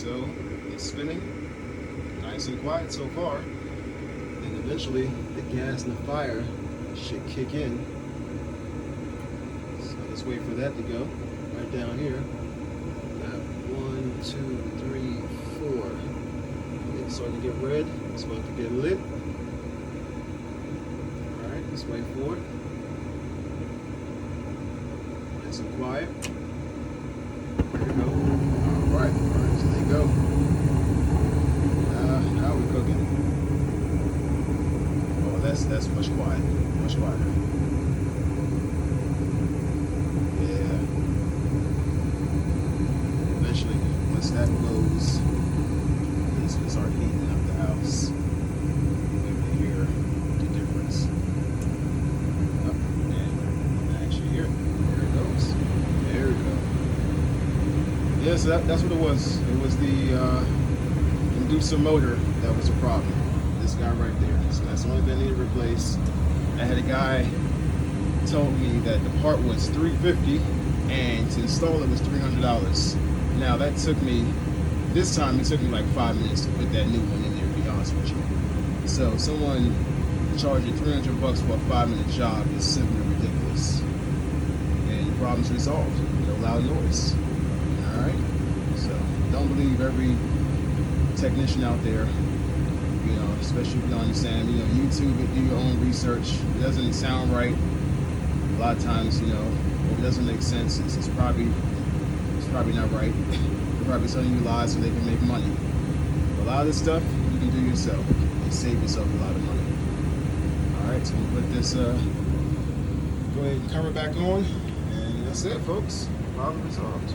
So it's spinning, nice and quiet so far. And eventually the gas and the fire should kick in. So let's wait for that to go. Right down here. Got 1, 2, 3, 4. It's starting to get red. It's about to get lit. Alright, let's wait for it. Nice and quiet. There we go. Alright, so there you go. Now we're cooking. Oh, that's much quieter. Much quieter. Yeah. Eventually, once that blows, it's gonna start heating up the house. You'll be able to hear the difference. Oh, and I actually hear it. There it goes. There we go. Yes, that's what it was. It was the inducer motor that was a problem. This guy right there. So that's the only thing I need to replace. I had a guy told me that the part was $350 and to install it was $300. Now that took me, this time it took me like 5 minutes to put that new one in there, to be honest with you. So someone charging $300 for a 5-minute job is simply ridiculous. And the problem's resolved. No loud noise. Alright? So don't believe every technician out there, you know, especially if you don't understand, you know, YouTube it, do your own research. If it doesn't sound right, a lot of times, you know, if it doesn't make sense, it's probably not right. They're probably telling you lies so they can make money. But a lot of this stuff you can do yourself and save yourself a lot of money. Alright, so we'll put this go ahead and cover back on, and that's it, folks. Problem resolved.